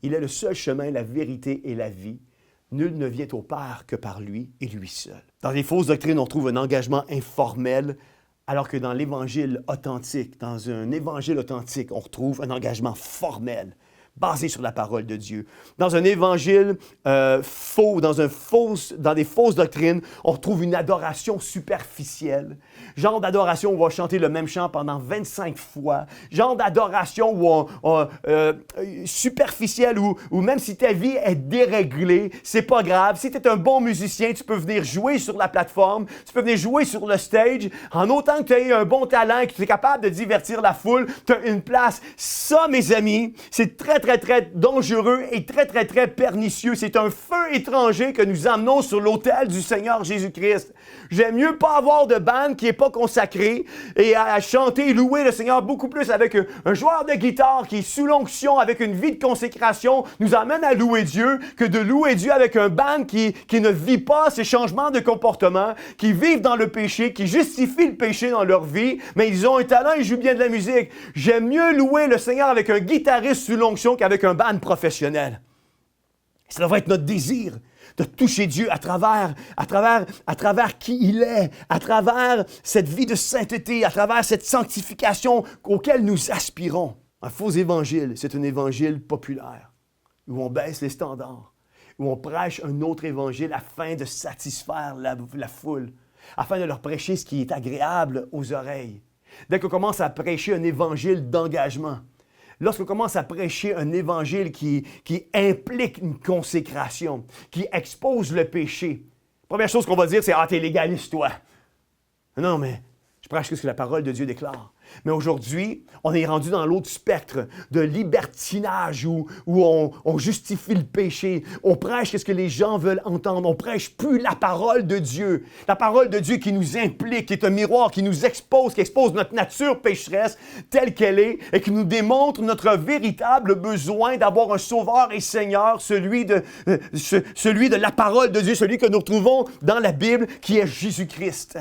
Il est le seul chemin, la vérité et la vie. Nul ne vient au Père que par lui et lui seul. Dans les fausses doctrines, on trouve un engagement informel, alors que dans l'Évangile authentique, dans un Évangile authentique, on retrouve un engagement formel, basé sur la parole de Dieu. Dans un évangile faux, dans des fausses doctrines, on retrouve une adoration superficielle. Genre d'adoration où on va chanter le même chant pendant 25 fois. Genre d'adoration superficielle où même si ta vie est déréglée, c'est pas grave. Si tu es un bon musicien, tu peux venir jouer sur la plateforme, tu peux venir jouer sur le stage. En autant que tu aies un bon talent et que tu es capable de divertir la foule, tu as une place. Ça, mes amis, c'est très, très, très dangereux et très, très, très pernicieux. C'est un feu étranger que nous amenons sur l'autel du Seigneur Jésus-Christ. J'aime mieux pas avoir de band qui n'est pas consacré et à chanter et louer le Seigneur beaucoup plus avec un joueur de guitare qui est sous l'onction, avec une vie de consécration, nous amène à louer Dieu, que de louer Dieu avec un band qui ne vit pas ces changements de comportement, qui vivent dans le péché, qui justifient le péché dans leur vie, mais ils ont un talent, ils jouent bien de la musique. J'aime mieux louer le Seigneur avec un guitariste sous l'onction qu'avec un band professionnel. Ça devrait être notre désir de toucher Dieu à travers qui il est, à travers cette vie de sainteté, à travers cette sanctification auquel nous aspirons. Un faux évangile, c'est un évangile populaire, où on baisse les standards, où on prêche un autre évangile afin de satisfaire la foule, afin de leur prêcher ce qui est agréable aux oreilles. Dès qu'on commence à prêcher un évangile d'engagement, lorsqu'on commence à prêcher un évangile qui implique une consécration, qui expose le péché, la première chose qu'on va dire, c'est « Ah, t'es légaliste, toi! » Non, mais je prêche ce que la parole de Dieu déclare. Mais aujourd'hui, on est rendu dans l'autre spectre de libertinage où on justifie le péché. On prêche ce que les gens veulent entendre. On prêche plus la parole de Dieu. La parole de Dieu qui nous implique, qui est un miroir, qui nous expose, qui expose notre nature pécheresse telle qu'elle est et qui nous démontre notre véritable besoin d'avoir un Sauveur et Seigneur, celui de la parole de Dieu, celui que nous retrouvons dans la Bible, qui est Jésus-Christ.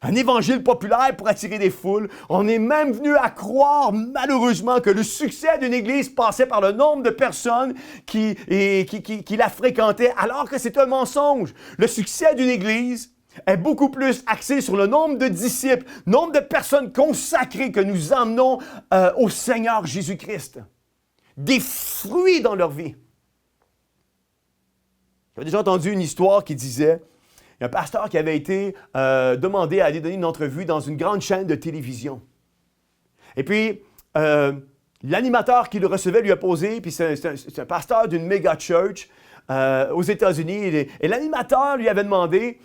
Un évangile populaire pour attirer des foules. On est même venu à croire, malheureusement, que le succès d'une église passait par le nombre de personnes qui la fréquentaient, alors que c'est un mensonge. Le succès d'une église est beaucoup plus axé sur le nombre de disciples, nombre de personnes consacrées que nous emmenons au Seigneur Jésus-Christ. Des fruits dans leur vie. J'avais déjà entendu une histoire qui disait... Il y a un pasteur qui avait été demandé à aller donner une entrevue dans une grande chaîne de télévision. Et puis, l'animateur qui le recevait lui a posé, puis c'est un pasteur d'une méga church aux États-Unis, et l'animateur lui avait demandé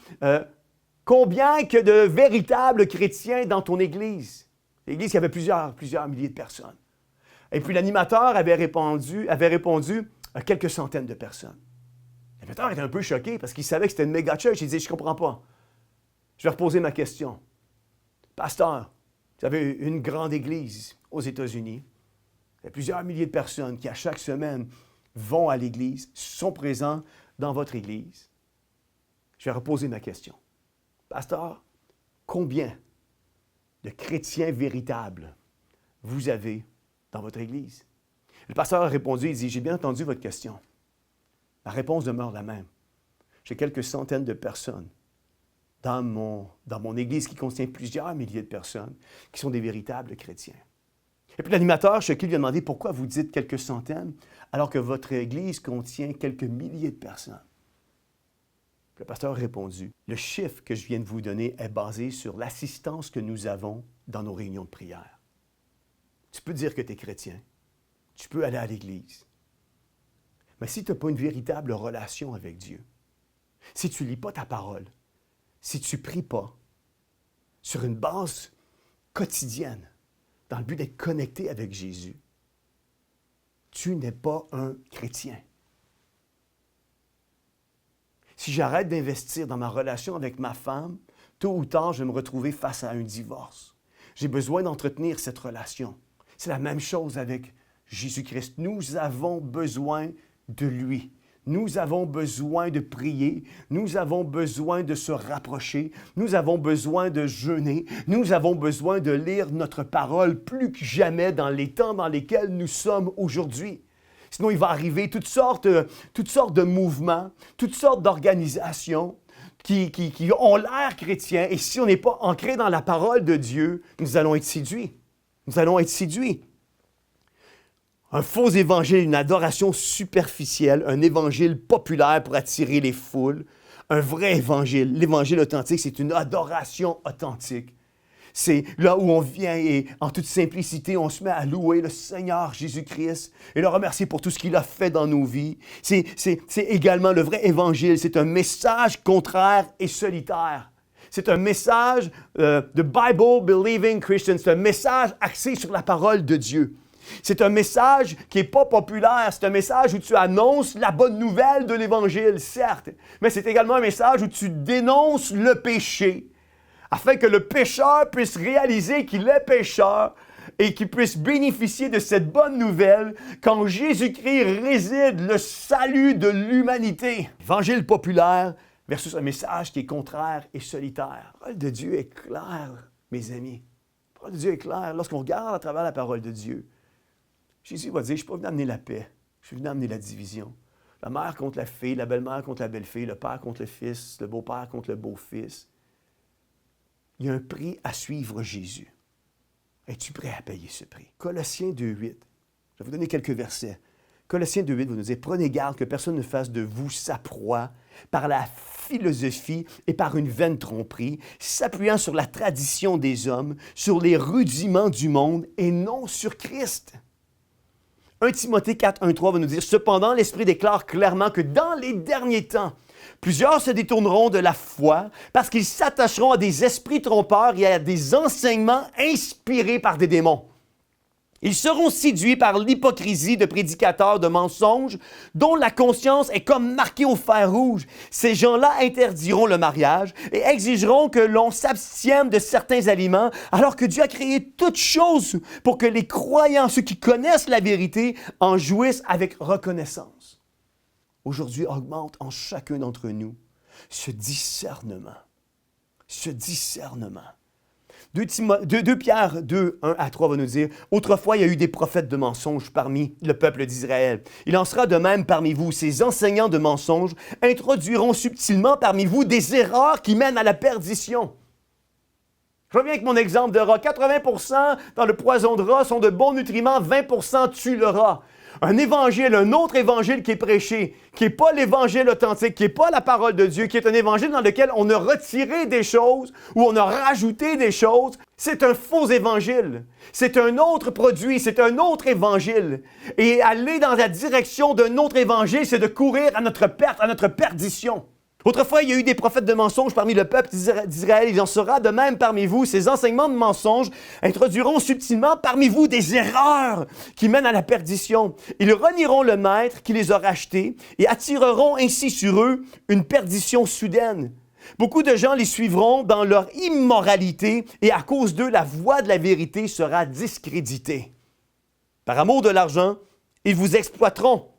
combien que de véritables chrétiens dans ton église? L'église qui avait plusieurs milliers de personnes. Et puis l'animateur avait répondu quelques centaines de personnes. L'animateur était un peu choqué parce qu'il savait que c'était une méga church. Il disait, je ne comprends pas. Je vais reposer ma question. Pasteur, vous avez une grande église aux États-Unis. Il y a plusieurs milliers de personnes qui, à chaque semaine, vont à l'église, sont présents dans votre église. Je vais reposer ma question. Pasteur, combien de chrétiens véritables vous avez dans votre église? Le pasteur a répondu, il dit, j'ai bien entendu votre question. La réponse demeure la même. J'ai quelques centaines de personnes dans mon église qui contient plusieurs milliers de personnes qui sont des véritables chrétiens. Et puis l'animateur, choqué, lui a demandé pourquoi vous dites quelques centaines alors que votre église contient quelques milliers de personnes. Le pasteur a répondu, le chiffre que je viens de vous donner est basé sur l'assistance que nous avons dans nos réunions de prière. Tu peux dire que tu es chrétien, tu peux aller à l'église. Mais si tu n'as pas une véritable relation avec Dieu, si tu ne lis pas ta parole, si tu ne pries pas sur une base quotidienne, dans le but d'être connecté avec Jésus, tu n'es pas un chrétien. Si j'arrête d'investir dans ma relation avec ma femme, tôt ou tard, je vais me retrouver face à un divorce. J'ai besoin d'entretenir cette relation. C'est la même chose avec Jésus-Christ. Nous avons besoin de lui. Nous avons besoin de prier, nous avons besoin de se rapprocher, nous avons besoin de jeûner, nous avons besoin de lire notre parole plus que jamais dans les temps dans lesquels nous sommes aujourd'hui. Sinon, il va arriver toutes sortes de mouvements, toutes sortes d'organisations qui ont l'air chrétiens, et si on n'est pas ancré dans la parole de Dieu, nous allons être séduits. Nous allons être séduits. Un faux évangile, une adoration superficielle, un évangile populaire pour attirer les foules. Un vrai évangile, l'évangile authentique, c'est une adoration authentique. C'est là où on vient et en toute simplicité, on se met à louer le Seigneur Jésus-Christ et le remercier pour tout ce qu'il a fait dans nos vies. C'est également le vrai évangile. C'est un message contraire et solitaire. C'est un message de Bible-believing Christian. C'est un message axé sur la parole de Dieu. C'est un message qui n'est pas populaire. C'est un message où tu annonces la bonne nouvelle de l'Évangile, certes. Mais c'est également un message où tu dénonces le péché, afin que le pécheur puisse réaliser qu'il est pécheur et qu'il puisse bénéficier de cette bonne nouvelle qu'en Jésus-Christ réside le salut de l'humanité. Évangile populaire versus un message qui est contraire et solitaire. La parole de Dieu est claire, mes amis. La parole de Dieu est claire. Lorsqu'on regarde à travers la parole de Dieu, Jésus va dire, je ne suis pas venu amener la paix, je suis venu amener la division. La mère contre la fille, la belle-mère contre la belle-fille, le père contre le fils, le beau-père contre le beau-fils. Il y a un prix à suivre Jésus. Es-tu prêt à payer ce prix? Colossiens 2,8. Je vais vous donner quelques versets. Colossiens 2,8 va nous dire, prenez garde que personne ne fasse de vous sa proie par la philosophie et par une vaine tromperie, s'appuyant sur la tradition des hommes, sur les rudiments du monde et non sur Christ. 1 Timothée 4, 1, 3 va nous dire, cependant, l'Esprit déclare clairement que dans les derniers temps, plusieurs se détourneront de la foi parce qu'ils s'attacheront à des esprits trompeurs et à des enseignements inspirés par des démons. Ils seront séduits par l'hypocrisie de prédicateurs de mensonges dont la conscience est comme marquée au fer rouge. Ces gens-là interdiront le mariage et exigeront que l'on s'abstienne de certains aliments alors que Dieu a créé toutes choses pour que les croyants, ceux qui connaissent la vérité, en jouissent avec reconnaissance. Aujourd'hui augmente en chacun d'entre nous ce discernement. Ce discernement. 2 Pierre 2, 1 à 3 va nous dire, « Autrefois, il y a eu des prophètes de mensonges parmi le peuple d'Israël. Il en sera de même parmi vous. Ces enseignants de mensonges introduiront subtilement parmi vous des erreurs qui mènent à la perdition. » Je reviens avec mon exemple de rat. 80% dans le poison de rat sont de bons nutriments, 20% tuent le rat. Un évangile, un autre évangile qui est prêché, qui n'est pas l'évangile authentique, qui n'est pas la parole de Dieu, qui est un évangile dans lequel on a retiré des choses ou on a rajouté des choses, c'est un faux évangile. C'est un autre produit, c'est un autre évangile. Et aller dans la direction d'un autre évangile, c'est de courir à notre perte, à notre perdition. Autrefois, il y a eu des prophètes de mensonges parmi le peuple d'Israël. Il en sera de même parmi vous. Ces enseignements de mensonges introduiront subtilement parmi vous des erreurs qui mènent à la perdition. Ils renieront le maître qui les a rachetés et attireront ainsi sur eux une perdition soudaine. Beaucoup de gens les suivront dans leur immoralité et à cause d'eux, la voie de la vérité sera discréditée. Par amour de l'argent, ils vous exploiteront.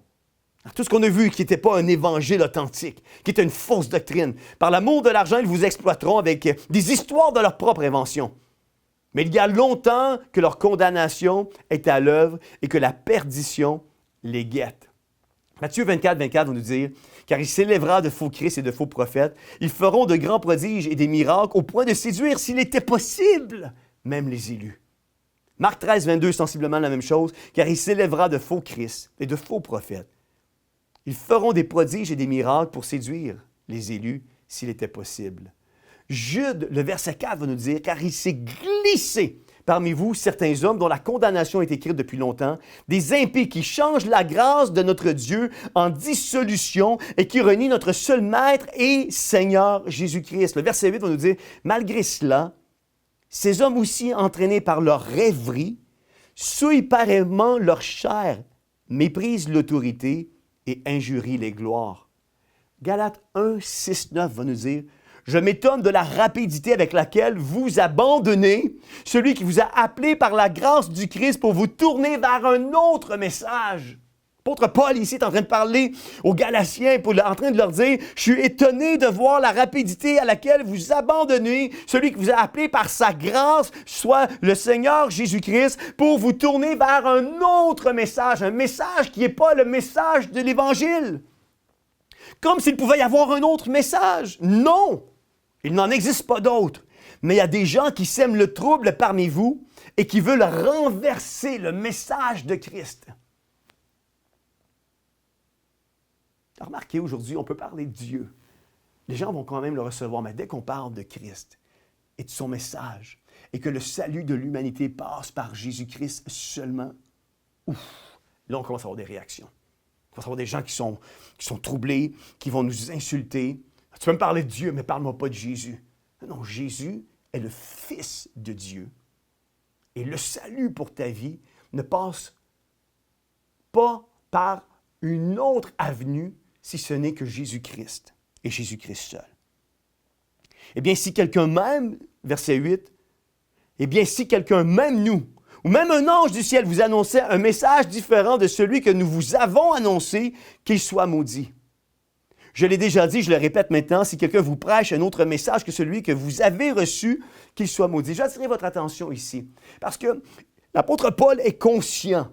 Tout ce qu'on a vu qui n'était pas un évangile authentique, qui était une fausse doctrine. Par l'amour de l'argent, ils vous exploiteront avec des histoires de leur propre invention. Mais il y a longtemps que leur condamnation est à l'œuvre et que la perdition les guette. Matthieu 24, 24 va nous dire « Car il s'élèvera de faux Christ et de faux prophètes. Ils feront de grands prodiges et des miracles au point de séduire, s'il était possible, même les élus. » Marc 13, 22, sensiblement la même chose. « Car il s'élèvera de faux Christ et de faux prophètes. Ils feront des prodiges et des miracles pour séduire les élus s'il était possible. » Jude, le verset 4 va nous dire « Car il s'est glissé parmi vous certains hommes dont la condamnation est écrite depuis longtemps, des impies qui changent la grâce de notre Dieu en dissolution et qui renient notre seul Maître et Seigneur Jésus-Christ. » Le verset 8 va nous dire « Malgré cela, ces hommes aussi entraînés par leur rêverie, souillent pareillement leur chair, méprisent l'autorité et injurie les gloires. » Galates 1, 6, 9 va nous dire « Je m'étonne de la rapidité avec laquelle vous abandonnez celui qui vous a appelé par la grâce du Christ pour vous tourner vers un autre message. » L'apôtre Paul ici est en train de parler aux Galatiens, en train de leur dire « Je suis étonné de voir la rapidité à laquelle vous abandonnez celui qui vous a appelé par sa grâce, soit le Seigneur Jésus-Christ, pour vous tourner vers un autre message, un message qui n'est pas le message de l'Évangile. » Comme s'il pouvait y avoir un autre message. Non! Il n'en existe pas d'autre. Mais il y a des gens qui sèment le trouble parmi vous et qui veulent renverser le message de Christ. Remarquez, aujourd'hui, on peut parler de Dieu. Les gens vont quand même le recevoir, mais dès qu'on parle de Christ et de son message, et que le salut de l'humanité passe par Jésus-Christ seulement, là, on commence à avoir des réactions. On commence à avoir des gens qui sont troublés, qui vont nous insulter. Tu peux me parler de Dieu, mais parle-moi pas de Jésus. Non, Jésus est le Fils de Dieu. Et le salut pour ta vie ne passe pas par une autre avenue si ce n'est que Jésus-Christ et Jésus-Christ seul. Eh bien, si quelqu'un même, verset 8, eh bien, si quelqu'un, même nous, ou même un ange du ciel vous annonçait un message différent de celui que nous vous avons annoncé, qu'il soit maudit. Je l'ai déjà dit, je le répète maintenant, si quelqu'un vous prêche un autre message que celui que vous avez reçu, qu'il soit maudit. J'attirerai votre attention ici, parce que l'apôtre Paul est conscient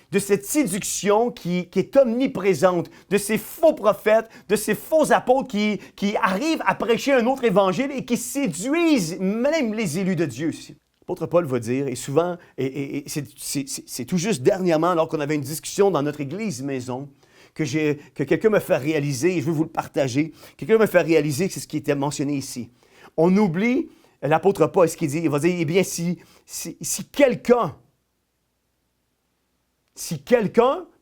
de cette séduction qui est omniprésente, de ces faux prophètes, de ces faux apôtres qui arrivent à prêcher un autre évangile et qui séduisent même les élus de Dieu. L'apôtre Paul va dire, et souvent, et c'est tout juste dernièrement, alors qu'on avait une discussion dans notre église maison, que quelqu'un me fait réaliser, et je veux vous le partager, quelqu'un me fait réaliser que c'est ce qui était mentionné ici. On oublie, l'apôtre Paul, ce qu'il dit, il va dire, eh bien, si quelqu'un,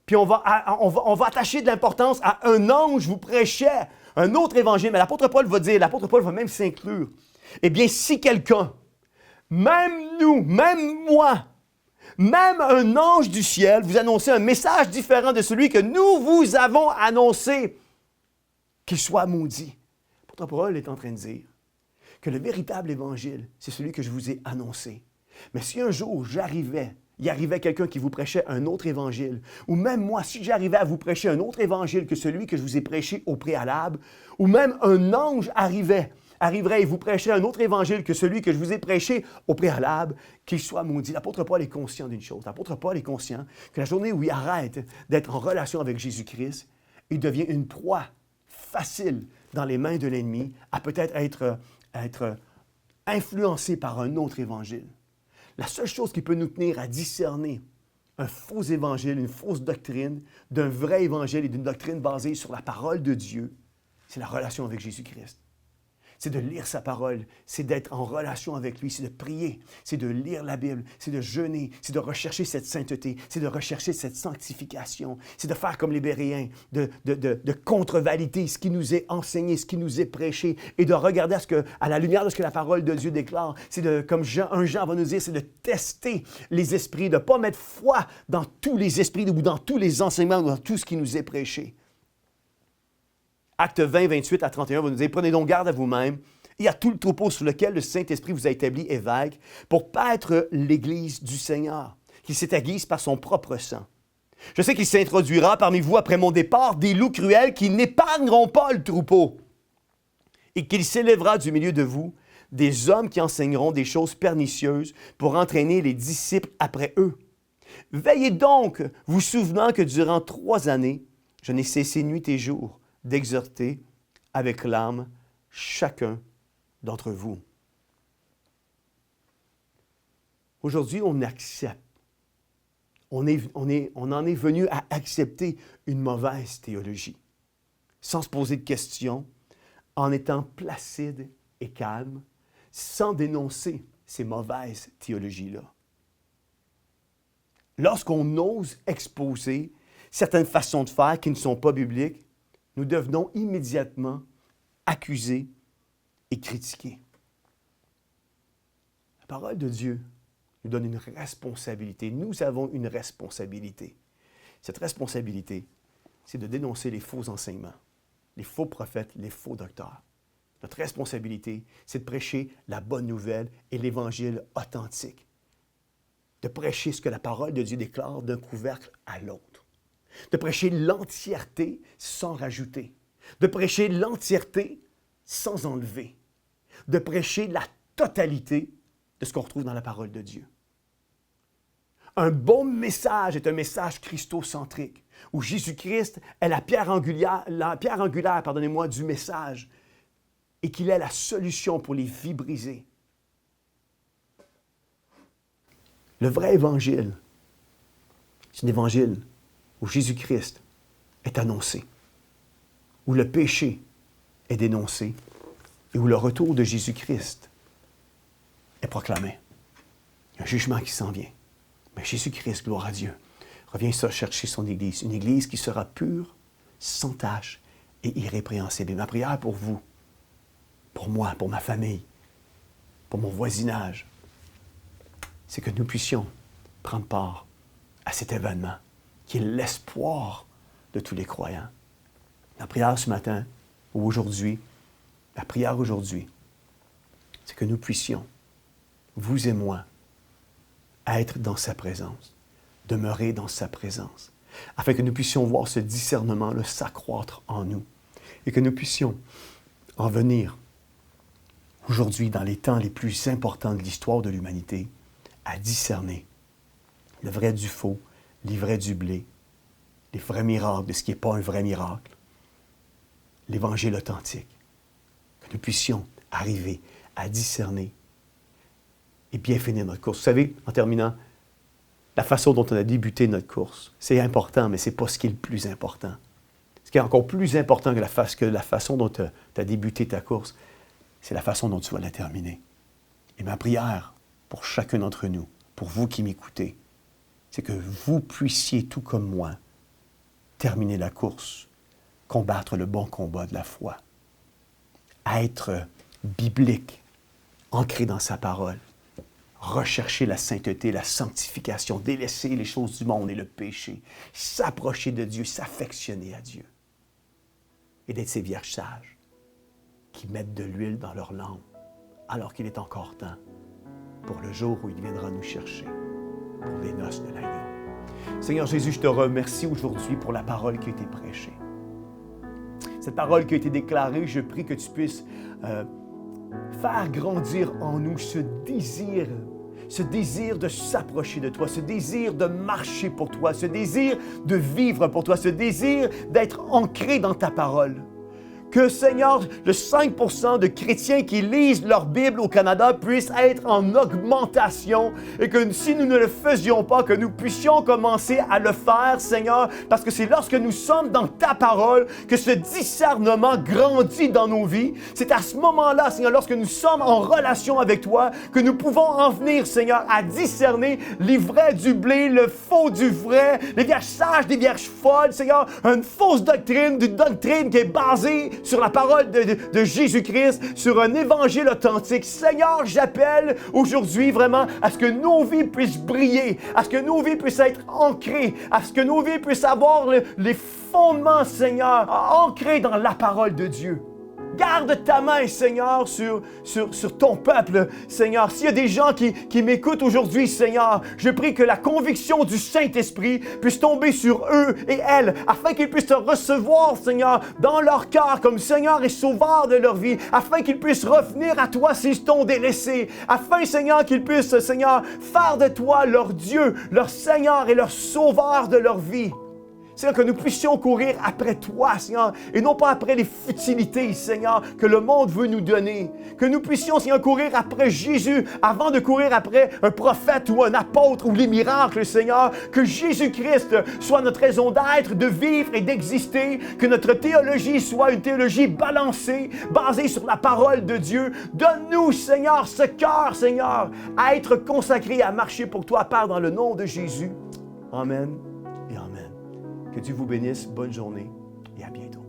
puis on va attacher de l'importance à un ange vous prêchait un autre évangile, mais l'apôtre Paul va dire, l'apôtre Paul va même s'inclure, eh bien, si quelqu'un, même nous, même moi, même un ange du ciel vous annonçait un message différent de celui que nous vous avons annoncé, qu'il soit maudit. L'apôtre Paul est en train de dire que le véritable évangile, c'est celui que je vous ai annoncé. Mais si un jour il arrivait quelqu'un qui vous prêchait un autre évangile, ou même moi, si j'arrivais à vous prêcher un autre évangile que celui que je vous ai prêché au préalable, ou même un ange arriverait et vous prêcherait un autre évangile que celui que je vous ai prêché au préalable, qu'il soit maudit. L'apôtre Paul est conscient d'une chose. L'apôtre Paul est conscient que la journée où il arrête d'être en relation avec Jésus-Christ, il devient une proie facile dans les mains de l'ennemi à peut-être être influencé par un autre évangile. La seule chose qui peut nous tenir à discerner un faux évangile, une fausse doctrine, d'un vrai évangile et d'une doctrine basée sur la parole de Dieu, c'est la relation avec Jésus-Christ. C'est de lire sa parole, c'est d'être en relation avec lui, c'est de prier, c'est de lire la Bible, c'est de jeûner, c'est de rechercher cette sainteté, c'est de rechercher cette sanctification, c'est de faire comme les Béréens, de contrevalider ce qui nous est enseigné, ce qui nous est prêché, et de regarder à la lumière de ce que la parole de Dieu déclare. C'est comme un Jean va nous dire, c'est de tester les esprits, de ne pas mettre foi dans tous les esprits ou dans tous les enseignements ou dans tout ce qui nous est prêché. Acte 20, 28 à 31 va nous dire « Prenez donc garde à vous-même et à tout le troupeau sur lequel le Saint-Esprit vous a établi évêque pour paître l'Église du Seigneur, qu'il s'établisse par son propre sang. Je sais qu'il s'introduira parmi vous après mon départ des loups cruels qui n'épargneront pas le troupeau et qu'il s'élèvera du milieu de vous des hommes qui enseigneront des choses pernicieuses pour entraîner les disciples après eux. Veillez donc, vous souvenant que durant 3 années, je n'ai cessé nuit et jour d'exhorter avec larmes chacun d'entre vous. » Aujourd'hui, on accepte. On en est venu à accepter une mauvaise théologie, sans se poser de questions, en étant placide et calme, sans dénoncer ces mauvaises théologies-là. Lorsqu'on ose exposer certaines façons de faire qui ne sont pas bibliques, nous devenons immédiatement accusés et critiqués. La parole de Dieu nous donne une responsabilité. Nous avons une responsabilité. Cette responsabilité, c'est de dénoncer les faux enseignements, les faux prophètes, les faux docteurs. Notre responsabilité, c'est de prêcher la bonne nouvelle et l'Évangile authentique. De prêcher ce que la parole de Dieu déclare d'un couvercle à l'autre. De prêcher l'entièreté sans rajouter. De prêcher l'entièreté sans enlever. De prêcher la totalité de ce qu'on retrouve dans la parole de Dieu. Un bon message est un message christocentrique, où Jésus-Christ est la pierre angulaire, du message, et qu'il est la solution pour les vies brisées. Le vrai évangile, c'est un évangile où Jésus-Christ est annoncé. où le péché est dénoncé et où le retour de Jésus-Christ est proclamé. Il y a un jugement qui s'en vient. Mais Jésus-Christ, gloire à Dieu, revient chercher son Église, une Église qui sera pure, sans tache et irrépréhensible. Et ma prière pour vous, pour moi, pour ma famille, pour mon voisinage, c'est que nous puissions prendre part à cet événement qui est l'espoir de tous les croyants. La prière ce matin, ou aujourd'hui, la prière aujourd'hui, c'est que nous puissions, vous et moi, être dans sa présence, demeurer dans sa présence, afin que nous puissions voir ce discernement-là s'accroître en nous et que nous puissions en venir aujourd'hui, dans les temps les plus importants de l'histoire de l'humanité, à discerner le vrai du faux, l'ivraie du blé, les vrais miracles de ce qui n'est pas un vrai miracle, l'Évangile authentique, que nous puissions arriver à discerner et bien finir notre course. Vous savez, en terminant, la façon dont on a débuté notre course, c'est important, mais ce n'est pas ce qui est le plus important. Ce qui est encore plus important que la façon dont tu as débuté ta course, c'est la façon dont tu vas la terminer. Et ma prière pour chacun d'entre nous, pour vous qui m'écoutez, c'est que vous puissiez, tout comme moi, terminer la course, combattre le bon combat de la foi, être biblique, ancré dans sa parole, rechercher la sainteté, la sanctification, délaisser les choses du monde et le péché, s'approcher de Dieu, s'affectionner à Dieu et d'être ces vierges sages qui mettent de l'huile dans leur lampe alors qu'il est encore temps pour le jour où il viendra nous chercher pour les noces de l'agneau. Seigneur Jésus, je te remercie aujourd'hui pour la parole qui a été prêchée. Cette parole qui a été déclarée, je prie que tu puisses faire grandir en nous ce désir de s'approcher de toi, ce désir de marcher pour toi, ce désir de vivre pour toi, ce désir d'être ancré dans ta parole. Que, Seigneur, le 5% de chrétiens qui lisent leur Bible au Canada puissent être en augmentation et que si nous ne le faisions pas, que nous puissions commencer à le faire, Seigneur, parce que c'est lorsque nous sommes dans ta parole que ce discernement grandit dans nos vies. C'est à ce moment-là, Seigneur, lorsque nous sommes en relation avec toi, que nous pouvons en venir, Seigneur, à discerner l'ivraie du blé, le faux du vrai, les vierges sages des vierges folles, Seigneur, une fausse doctrine, d'une doctrine qui est basée sur la parole de Jésus-Christ, sur un évangile authentique. Seigneur, j'appelle aujourd'hui vraiment à ce que nos vies puissent briller, à ce que nos vies puissent être ancrées, à ce que nos vies puissent avoir les fondements, Seigneur, ancrés dans la parole de Dieu. Garde ta main, Seigneur, sur ton peuple, Seigneur. S'il y a des gens qui m'écoutent aujourd'hui, Seigneur, je prie que la conviction du Saint-Esprit puisse tomber sur eux et elles, afin qu'ils puissent te recevoir, Seigneur, dans leur cœur comme Seigneur et Sauveur de leur vie, afin qu'ils puissent revenir à toi s'ils t'ont délaissé, afin, Seigneur, qu'ils puissent, Seigneur, faire de toi leur Dieu, leur Seigneur et leur Sauveur de leur vie. Seigneur, que nous puissions courir après toi, Seigneur, et non pas après les futilités, Seigneur, que le monde veut nous donner. Que nous puissions, Seigneur, courir après Jésus avant de courir après un prophète ou un apôtre ou les miracles, Seigneur. Que Jésus-Christ soit notre raison d'être, de vivre et d'exister. Que notre théologie soit une théologie balancée, basée sur la parole de Dieu. Donne-nous, Seigneur, ce cœur, Seigneur, à être consacré, à marcher pour toi, Père, dans le nom de Jésus. Amen et Amen. Que Dieu vous bénisse. Bonne journée et à bientôt.